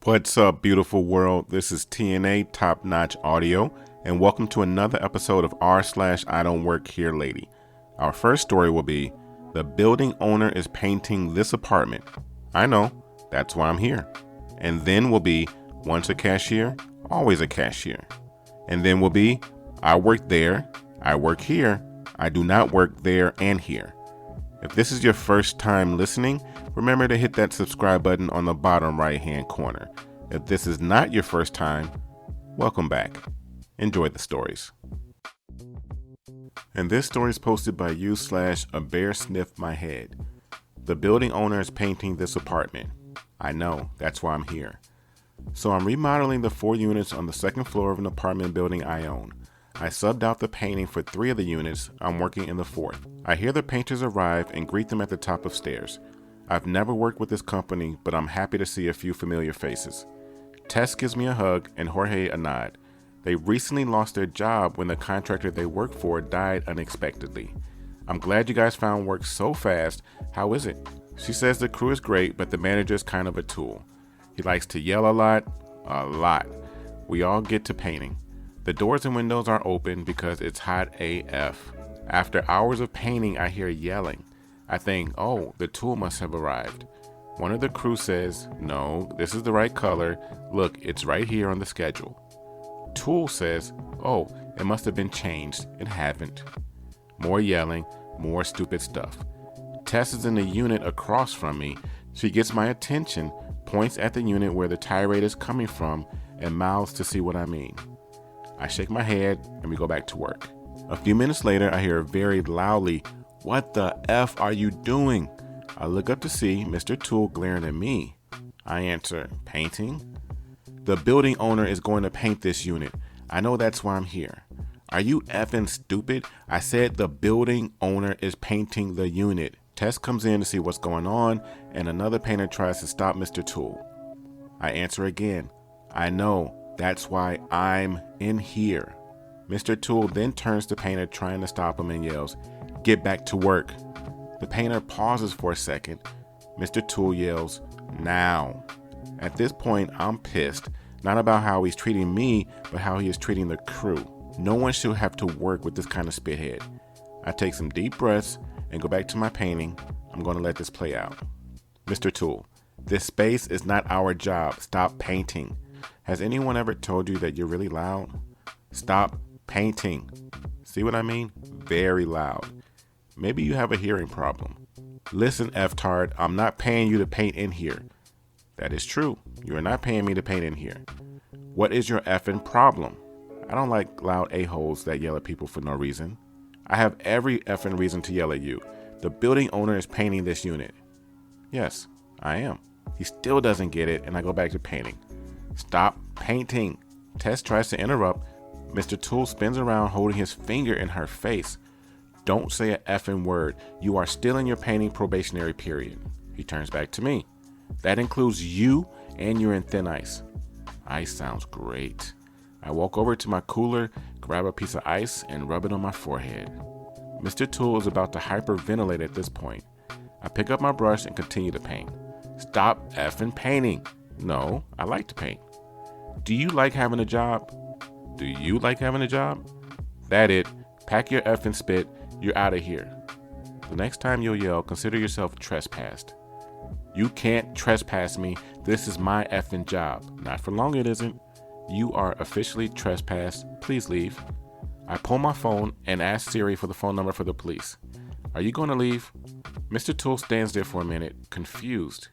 What's up, beautiful world? This is TNA Top Notch Audio, and welcome to another episode of r/idontworkherelady. Our first story will be, the building owner is painting this apartment. I know, that's why I'm here. And then will be, once a cashier, always a cashier. And then will be, I work there, I work here, I do not work there and here. If this is your first time listening, remember to hit that subscribe button on the bottom right hand corner. If this is not your first time, welcome back. Enjoy the stories. And this story is posted by /a bear sniffed my head. The building owner is painting this apartment. I know, that's why I'm here. So I'm remodeling the 4 units on the second floor of an apartment building I own. I subbed out the painting for 3 of the units. I'm working in the 4th. I hear the painters arrive and greet them at the top of stairs. I've never worked with this company, but I'm happy to see a few familiar faces. Tess gives me a hug and Jorge a nod. They recently lost their job when the contractor they work for died unexpectedly. I'm glad you guys found work so fast. How is it? She says the crew is great, but the manager is kind of a tool. He likes to yell a lot. We all get to painting. The doors and windows are open because it's hot AF. After hours of painting, I hear yelling. I think, oh, the tool must have arrived. One of the crew says, no, this is the right color. Look, it's right here on the schedule. Tool says, oh, it must have been changed. It haven't. More yelling, more stupid stuff. Tess is in the unit across from me. She gets my attention, points at the unit where the tirade is coming from, and mouths to see what I mean. I shake my head and we go back to work. A few minutes later, I hear very loudly, "What the F are you doing?" I look up to see Mr. Tool glaring at me. I answer, "Painting?" "The building owner is going to paint this unit. I know, that's why I'm here." "Are you effing stupid? I said the building owner is painting the unit." Tess comes in to see what's going on, and another painter tries to stop Mr. Tool. I answer again, "I know. That's why I'm in here." Mr. Tool then turns to the painter trying to stop him and yells, "Get back to work." The painter pauses for a second. Mr. Tool yells, "Now." At this point, I'm pissed, not about how he's treating me, but how he is treating the crew. No one should have to work with this kind of spithead. I take some deep breaths and go back to my painting. I'm going to let this play out. "Mr. Tool, this space is not our job. Stop painting. Has anyone ever told you that you're really loud? Stop painting." See what I mean? Very loud. Maybe you have a hearing problem. "Listen, F-tard, I'm not paying you to paint in here." That is true. You are not paying me to paint in here. "What is your effing problem?" I don't like loud a-holes that yell at people for no reason. "I have every effing reason to yell at you. The building owner is painting this unit." "Yes, I am." He still doesn't get it, and I go back to painting. "Stop painting." Tess tries to interrupt. Mr. Tool spins around holding his finger in her face. "Don't say a effing word. You are still in your painting probationary period." He turns back to me. "That includes you, and you're in thin ice." Ice sounds great. I walk over to my cooler, grab a piece of ice, and rub it on my forehead. Mr. Tool is about to hyperventilate at this point. I pick up my brush and continue to paint. "Stop effing painting." "No, I like to paint." "Do you like having a job?" "Do you like having a job?" "That it. Pack your effing spit. You're out of here." The next time you'll yell, consider yourself trespassed. "You can't trespass me. This is my effing job." "Not for long it isn't." "You are officially trespassed. Please leave." I pull my phone and ask Siri for the phone number for the police. "Are you going to leave?" Mr. Tool stands there for a minute, confused.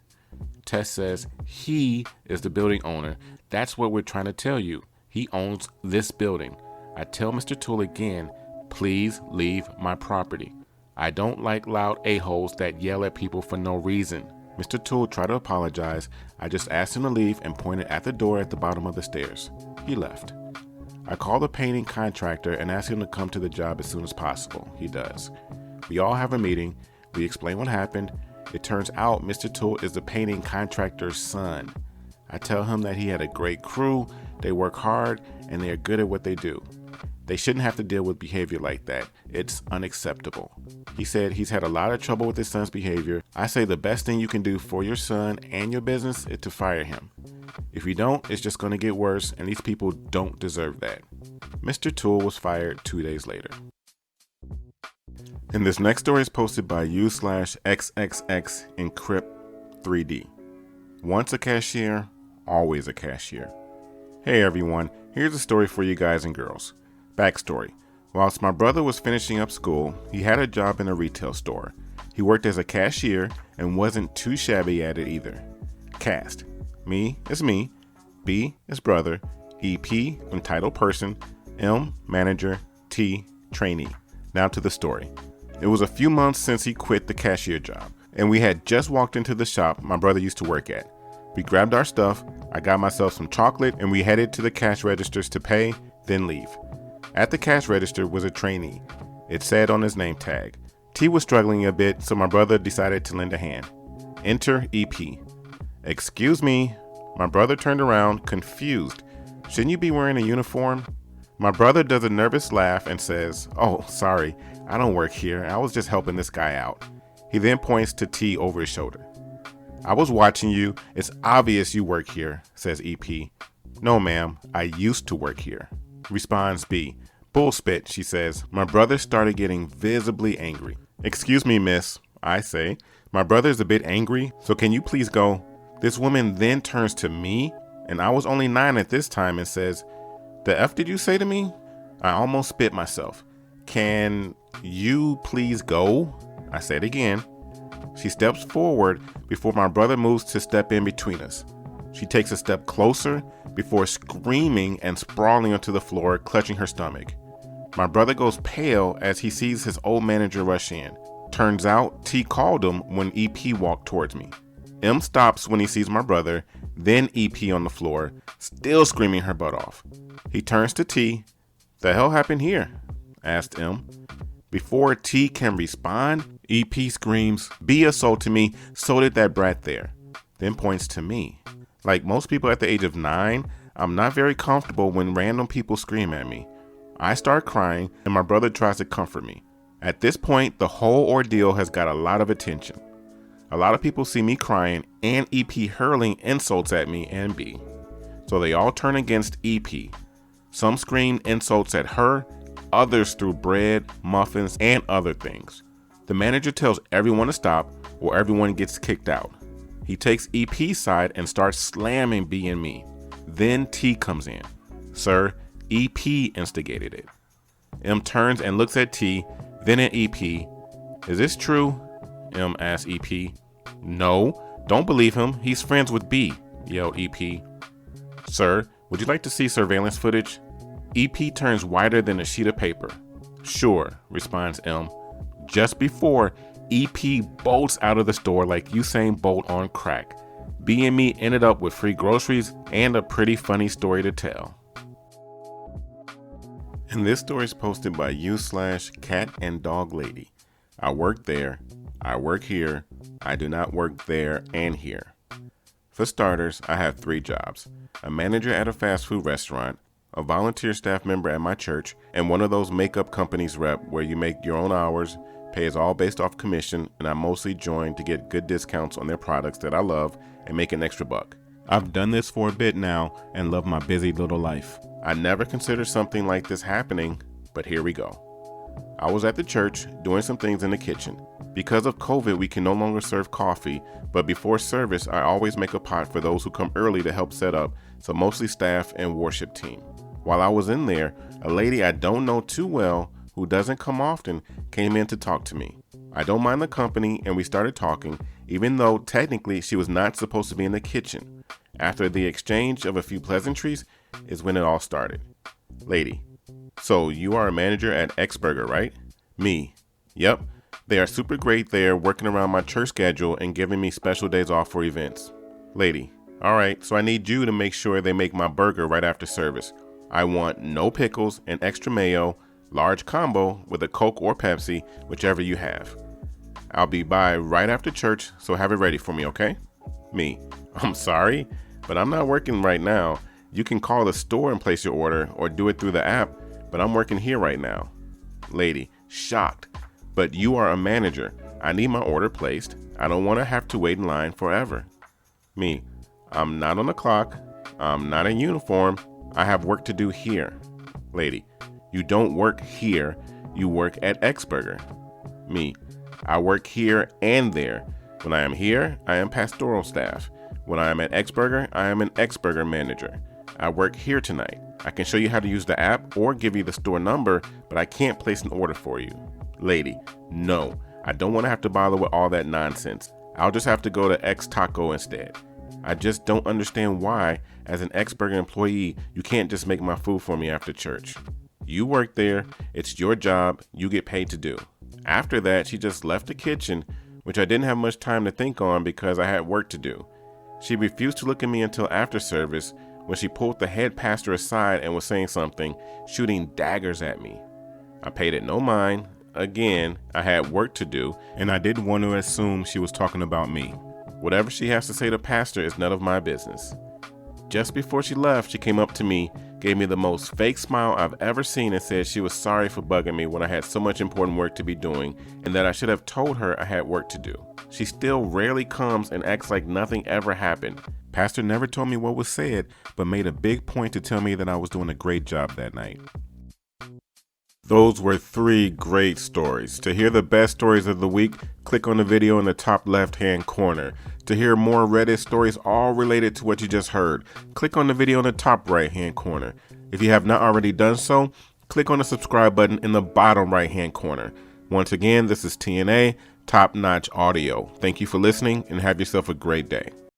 Tess says, "He is the building owner. That's what we're trying to tell you. He owns this building." I tell Mr. Tool again, "Please leave my property. I don't like loud a-holes that yell at people for no reason." Mr. Tool tried to apologize. I just asked him to leave and pointed at the door at the bottom of the stairs. He left. I call the painting contractor and ask him to come to the job as soon as possible. He does. We all have a meeting. We explain what happened. It turns out Mr. Tool is the painting contractor's son. I tell him that he had a great crew, they work hard, and they are good at what they do. They shouldn't have to deal with behavior like that. It's unacceptable. He said he's had a lot of trouble with his son's behavior. I say the best thing you can do for your son and your business is to fire him. If you don't, it's just going to get worse, and these people don't deserve that. Mr. Toole was fired 2 days later. And this next story is posted by u/xxxencrypt3d. Once a cashier, always a cashier. Hey everyone, here's a story for you guys and girls. Backstory. Whilst my brother was finishing up school, he had a job in a retail store. He worked as a cashier and wasn't too shabby at it either. Cast. Me is me, B is brother, EP, entitled person, M, manager, T, trainee. Now to the story. It was a few months since he quit the cashier job, and we had just walked into the shop my brother used to work at. We grabbed our stuff, I got myself some chocolate, and we headed to the cash registers to pay, then leave. At the cash register was a trainee. It said on his name tag. T was struggling a bit, so my brother decided to lend a hand. Enter EP. Excuse me. My brother turned around, confused. Shouldn't you be wearing a uniform? My brother does a nervous laugh and says, "Oh, sorry, I don't work here. I was just helping this guy out." He then points to T over his shoulder. "I was watching you. It's obvious you work here," says EP. "No, ma'am, I used to work here," responds B. "Bullspit," she says. My brother started getting visibly angry. "Excuse me, miss," I say. "My brother's a bit angry, so can you please go?" This woman then turns to me, and I was only 9 at this time, and says, "The F did you say to me?" I almost spit myself. "Can you please go?" I said again. She steps forward before my brother moves to step in between us. She takes a step closer before screaming and sprawling onto the floor, clutching her stomach. My brother goes pale as he sees his old manager rush in. Turns out T called him when EP walked towards me. M stops when he sees my brother, then EP on the floor, still screaming her butt off. He turns to T. "The hell happened here?" asked M. Before T can respond, EP screams, "B assaulted me, so did that brat there," then points to me. Like most people at the age of 9, I'm not very comfortable when random people scream at me. I start crying, and my brother tries to comfort me. At this point, the whole ordeal has got a lot of attention. A lot of people see me crying and EP hurling insults at me and B. So they all turn against EP. Some scream insults at her, others threw bread, muffins, and other things. The manager tells everyone to stop or everyone gets kicked out. He takes EP's side and starts slamming B and me. Then T comes in. "Sir, EP instigated it." M turns and looks at T, then at EP. "Is this true?" M asks EP. "No, don't believe him. He's friends with B," yelled EP. "Sir, would you like to see surveillance footage?" EP turns whiter than a sheet of paper. "Sure," responds M. Just before, EP bolts out of the store like Usain Bolt on crack. B and me ended up with free groceries and a pretty funny story to tell. And this story is posted by u/cat-and-dog-lady. I work there, I work here, I do not work there and here. For starters, I have 3 jobs: a manager at a fast food restaurant, a volunteer staff member at my church, and one of those makeup companies rep where you make your own hours, pay is all based off commission, and I mostly join to get good discounts on their products that I love and make an extra buck. I've done this for a bit now and love my busy little life. I never considered something like this happening, but here we go. I was at the church doing some things in the kitchen. Because of COVID, we can no longer serve coffee, but before service, I always make a pot for those who come early to help set up, so mostly staff and worship team. While I was in there, a lady I don't know too well, who doesn't come often, came in to talk to me. I don't mind the company, and we started talking, even though technically she was not supposed to be in the kitchen. After the exchange of a few pleasantries is when it all started. Lady: "So you are a manager at X Burger, right?" Me: "Yep. They are super great there, working around my church schedule and giving me special days off for events." Lady: "All right, so I need you to make sure they make my burger right after service. I want no pickles and extra mayo, large combo with a Coke or Pepsi, whichever you have. I'll be by right after church, so have it ready for me, okay?" Me: "I'm sorry, but I'm not working right now. You can call the store and place your order or do it through the app, but I'm working here right now. Lady, shocked. But you are a manager. I need my order placed. I don't want to have to wait in line forever. Me, I'm not on the clock. I'm not in uniform. I have work to do here. Lady, you don't work here. You work at X-Burger. Me, I work here and there. When I am here, I am pastoral staff. When I am at X-Burger, I am an X-Burger manager. I work here tonight. I can show you how to use the app or give you the store number, but I can't place an order for you. Lady, no, I don't want to have to bother with all that nonsense. I'll just have to go to X Taco instead. I just don't understand why, as an X-Burger employee, you can't just make my food for me after church. You work there, it's your job, you get paid to do. After that, she just left the kitchen, which I didn't have much time to think on because I had work to do. She refused to look at me until after service, when she pulled the head pastor aside and was saying something, shooting daggers at me. I paid it no mind. Again, I had work to do, and I didn't want to assume she was talking about me. Whatever she has to say to pastor is none of my business. Just before she left, she came up to me, gave me the most fake smile I've ever seen, and said she was sorry for bugging me when I had so much important work to be doing, and that I should have told her I had work to do. She still rarely comes and acts like nothing ever happened. Pastor never told me what was said, but made a big point to tell me that I was doing a great job that night. Those were 3 great stories. To hear the best stories of the week, click on the video in the top left-hand corner. To hear more Reddit stories all related to what you just heard, click on the video in the top right-hand corner. If you have not already done so, click on the subscribe button in the bottom right-hand corner. Once again, this is TNA, Top Notch Audio. Thank you for listening and have yourself a great day.